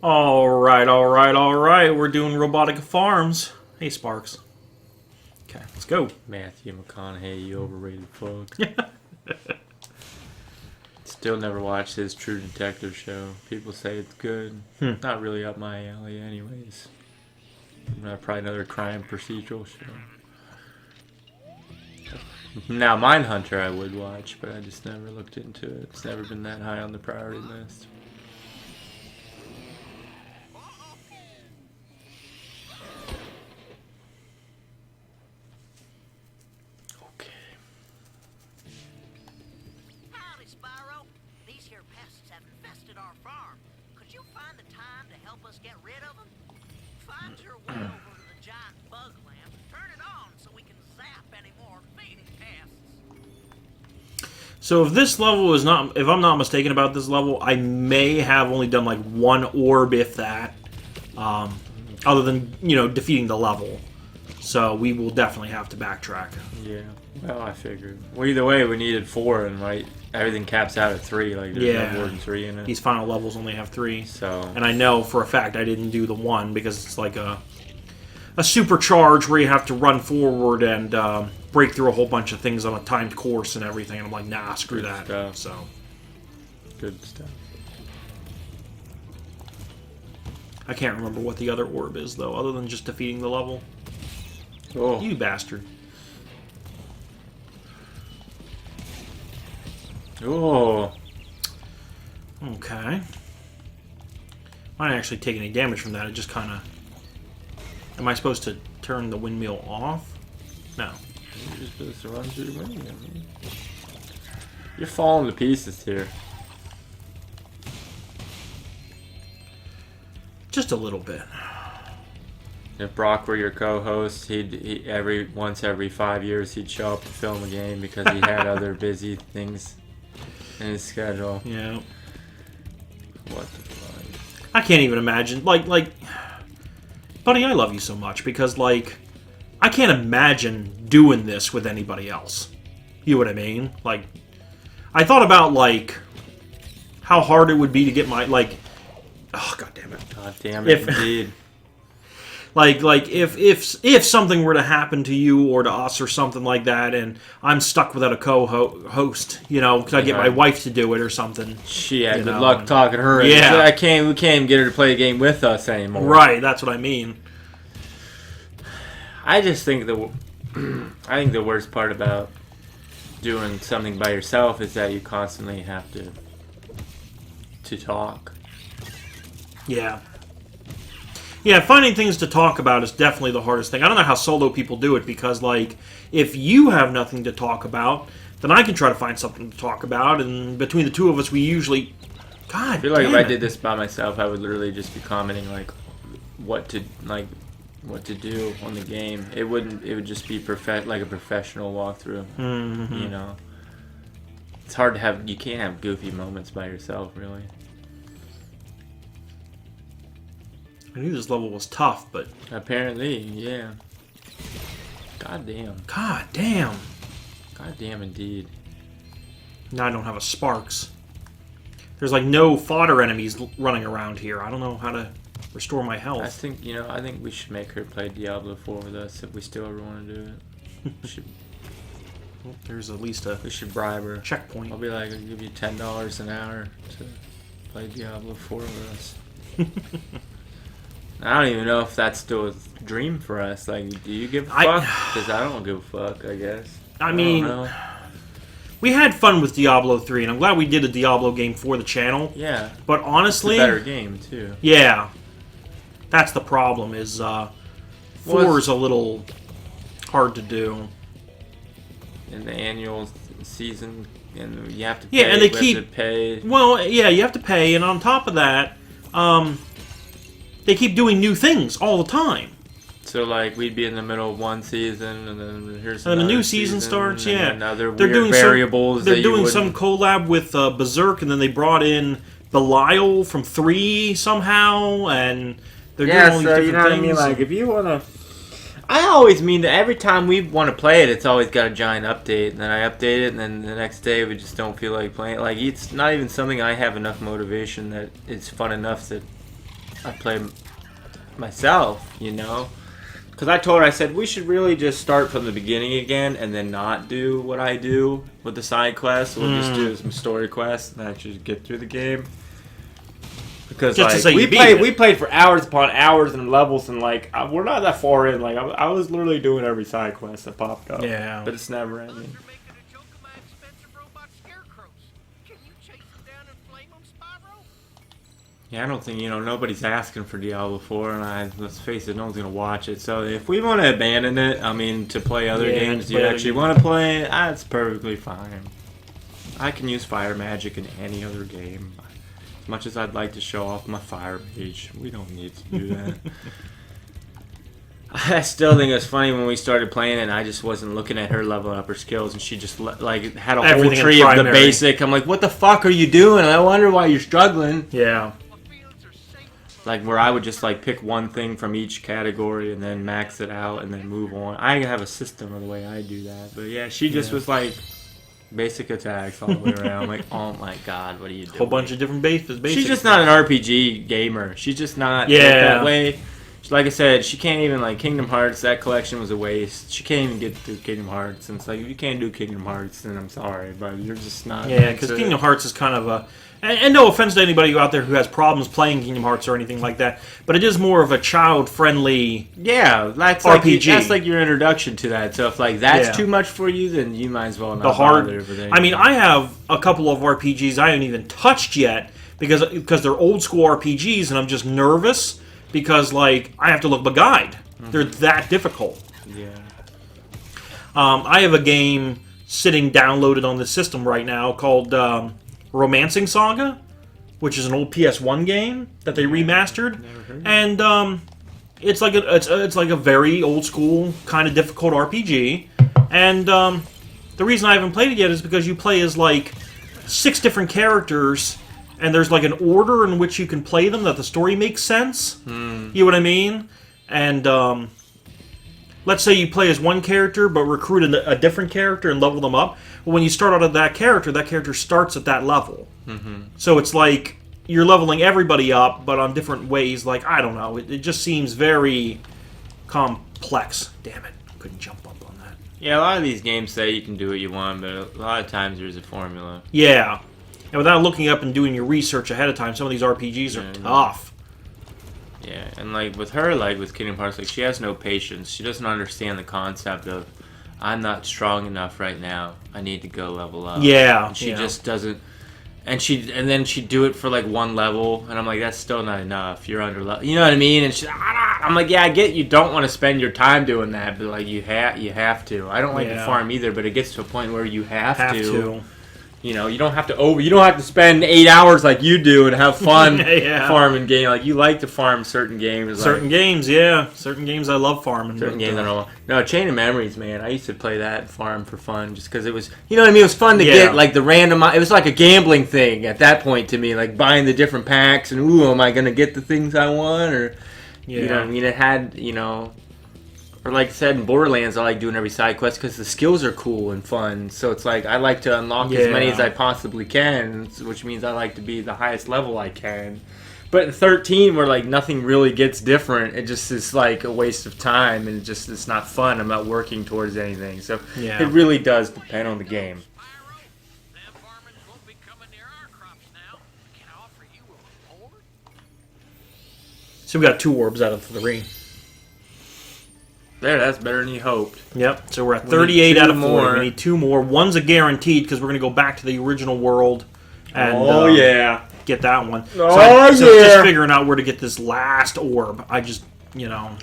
Alright. We're doing Robotic Farms. Hey, Sparks. Okay, let's go. Matthew McConaughey, you overrated fuck. Still never watched his True Detective show. People say it's good. Not really up my alley anyways. Probably another crime procedural show. Now, Mindhunter I would watch, but I just never looked into it. It's never been that high on the priority list. Okay. Howdy, Spyro. These here pests have infested our farm. Could you find the time to help us get rid of them? Find your way over to the giant bug lamp, turn it on so we can zap any more feeding pests. So if this level is not, if I'm not mistaken about this level, I may have only done like one orb, if that, other than, you know, defeating the level. So we will definitely have to backtrack. Yeah, well, I figured. Well, either way, we needed 4, and right, everything caps out at 3. Like there's no more than 3 in it. These final levels only have 3. So, and I know for a fact I didn't do the 1 because it's like a supercharge where you have to run forward and break through a whole bunch of things on a timed course and everything. And I'm like, nah, screw good that. Stuff. So good stuff. I can't remember what the other orb is though, other than just defeating the level. Oh, You bastard. Oh. Okay. I didn't actually take any damage from that. It just kind of... Am I supposed to turn the windmill off? No. You're just supposed to run through the window. You're falling to pieces here. Just a little bit. If Brock were your co-host, he every 5 years he'd show up to film a game because he had other busy things in his schedule. Yeah. What the fuck? I can't even imagine. Like, buddy, I love you so much because, like, I can't imagine doing this with anybody else. You know what I mean? Like, I thought about, like, how hard it would be to get my, like... Oh, God damn it. God damn it, indeed. Like if something were to happen to you or to us or something like that, and I'm stuck without a co-host, you know, could I get my wife to do it or something? She had good luck talking to her. Yeah, we can't even get her to play a game with us anymore. Right, that's what I mean. I just think I think the worst part about doing something by yourself is that you constantly have to talk. Yeah. Yeah, finding things to talk about is definitely the hardest thing. I don't know how solo people do it, because, like, if you have nothing to talk about, then I can try to find something to talk about, and between the two of us, we usually... God, I feel like if I did this by myself, I would literally just be commenting, like, what to do on the game. It would just be like a professional walkthrough. Mm-hmm. You know? It's hard to have... You can't have goofy moments by yourself, really. I knew this level was tough, but... Apparently, yeah. God damn. God damn. God damn, indeed. Now I don't have a Sparks. There's, like, no fodder enemies running around here. I don't know how to restore my health. I think we should make her play Diablo 4 with us if we still ever want to do it. Well, there's at least a... We should bribe her. Checkpoint. I'll be like, I'll give you $10 an hour to play Diablo 4 with us. I don't even know if that's still a dream for us. Like, do you give a fuck? Because I don't give a fuck, I guess. I mean, we had fun with Diablo 3, and I'm glad we did a Diablo game for the channel. Yeah. But honestly... It's a better game, too. Yeah. That's the problem, is 4 is a little hard to do. In the annual season, and you have to pay. Yeah, and they keep... Pay. Well, yeah, you have to pay, and on top of that... they keep doing new things all the time. So, like, we'd be in the middle of one season, and then here's and the new season starts. Yeah, and other weird variables. They're doing some collab with Berserk, and then they brought in Belial from 3 somehow, and they're doing all these different you know things. What I mean? Like, if you wanna, I always mean that every time we want to play it, it's always got a giant update, and then I update it, and then the next day we just don't feel like playing it. Like, it's not even something I have enough motivation that it's fun enough that I play myself, you know? Because I told her, I said, we should really just start from the beginning again and then not do what I do with the side quests. We'll just do some story quests and actually get through the game. Because Just to like, say you beat it. we played for hours upon hours and levels, and like we're not that far in. Like I was literally doing every side quest that popped up. Yeah. But it's never ending. You're making a joke of my expensive robot scarecrows. Can you chase them down and flame them, Spyro? Yeah, I don't think, nobody's asking for Diablo 4, and let's face it, no one's going to watch it. So if we want to abandon it, to play other games you actually want to play, that's perfectly fine. I can use fire magic in any other game. As much as I'd like to show off my fire mage, we don't need to do that. I still think it's funny when we started playing it and I just wasn't looking at her leveling up her skills, and she just like had a Everything whole tree in of the primary. basic. I'm like, what the fuck are you doing? I wonder why you're struggling. Yeah. Like where I would just like pick one thing from each category and then max it out and then move on. I have a system of the way I do that. But yeah, she just was like basic attacks all the way around. I'm like, oh my god, what are you doing? Whole bunch of different bases. She's just not an RPG gamer. She's just not Yeah. that way. Like I said, she can't even like Kingdom Hearts. That collection was a waste. She can't even get through Kingdom Hearts. And it's like, if you can't do Kingdom Hearts, then I'm sorry, but you're just not. Yeah, because Kingdom Hearts is kind of a... And no offense to anybody out there who has problems playing Kingdom Hearts or anything like that, but it is more of a child-friendly Yeah, that's RPG. That's like your introduction to that. So if like that's Yeah. too much for you, then you might as well not the hard... bother with I mean, anything. I have a couple of RPGs I haven't even touched yet because they're old-school RPGs, and I'm just nervous because, like, I have to look up a guide. They're that difficult. Yeah. I have a game sitting downloaded on the system right now called Romancing Saga, which is an old PS1 game that they remastered, and it's like it's like a very old school kind of difficult RPG. And the reason I haven't played it yet is because you play as like 6 different characters, and there's like an order in which you can play them that the story makes sense. You know what I mean? And let's say you play as one character, but recruit a different character and level them up. Well, when you start out of that character starts at that level. So it's like you're leveling everybody up, but on different ways. Like, I don't know. It just seems very complex. Damn it. Couldn't jump up on that. Yeah, a lot of these games say you can do what you want, but a lot of times there's a formula. Yeah. And without looking up and doing your research ahead of time, some of these RPGs are tough. Yeah, and like with her, like with Kingdom Hearts, like she has no patience. She doesn't understand the concept of, I'm not strong enough right now. I need to go level up. Yeah. And she just doesn't. And then she'd do it for like one level, and I'm like, that's still not enough. You're under level. You know what I mean? And I'm like, yeah, I get you don't want to spend your time doing that, but like you have to. I don't like to farm either, but it gets to a point where you have to. You know, you don't have to spend 8 hours like you do and have fun farming game. Like you like to farm certain games. Certain games, yeah. Certain games I love farming. Certain games I don't know. No, Chain of Memories, man. I used to play that farm for fun just because it was, you know what I mean? It was fun to get like the random, it was like a gambling thing at that point to me, like buying the different packs and, ooh, am I going to get the things I want? Or, you know what I mean? It had, or like I said, in Borderlands, I like doing every side quest because the skills are cool and fun. So it's like I like to unlock as many as I possibly can, which means I like to be the highest level I can. But in 13, where like nothing really gets different, it just is like a waste of time, and it's not fun. I'm not working towards anything. So it really does depend on the game. Them farmers won't be coming near our crops now. Can I offer you a reward? So we got 2 orbs out of 3. There, that's better than you hoped. Yep, so we're at 38 out of 4. more. We need 2 more. One's a guaranteed because we're going to go back to the original world and get that one. So just figuring out where to get this last orb. I just, I'm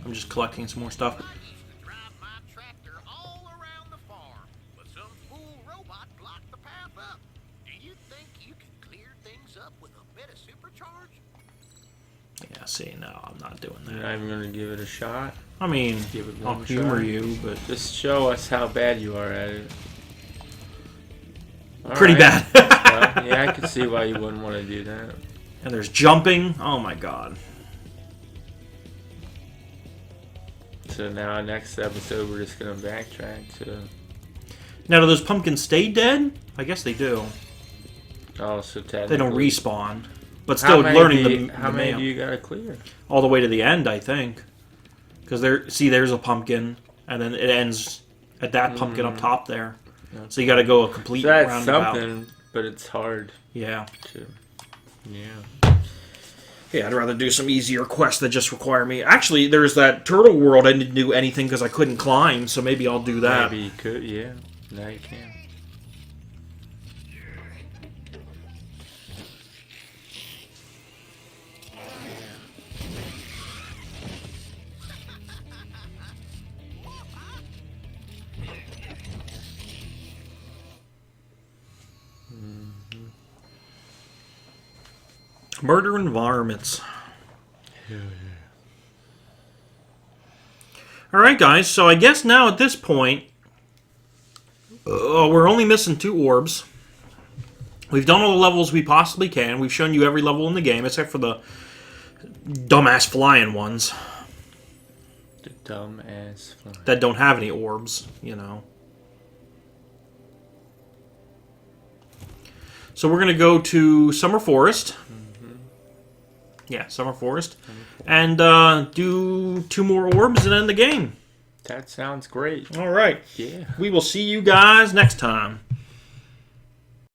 just collecting some more stuff. Drive my tractor all around the farm, but some fool robot blocked the path up. Do you think you can clear things up with a bit of supercharge? Yeah, see, no, I'm not doing You're that. not even going to give it a shot? I mean, Give it I'll one humor try. you, but Just show us how bad you are at it. All pretty right. bad. Well, yeah, I can see why you wouldn't want to do that. And there's jumping. Oh my god. So now, next episode, we're just going to backtrack to... Now, do those pumpkins stay dead? I guess they do. Oh, so technically They don't respawn, but still learning How many do you gotta clear? all the way to the end, I think. Because there's a pumpkin, and then it ends at that pumpkin up top there. So you got to go a complete That's roundabout. something, but it's hard. Yeah. Yeah. Yeah, I'd rather do some easier quests that just require me. Actually, there's that turtle world. I didn't do anything because I couldn't climb, so maybe I'll do that. Maybe you could. Yeah. Now you can. Murder environments. Yeah. Alright, guys, so I guess now at this point, we're only missing 2 orbs. We've done all the levels we possibly can. We've shown you every level in the game, except for the dumbass flying ones. The dumbass flying. That don't have any orbs, you know. So we're going to go to Summer Forest. Yeah, Summer Forest. And do 2 more orbs and end the game. That sounds great. All right. Yeah. We will see you guys next time.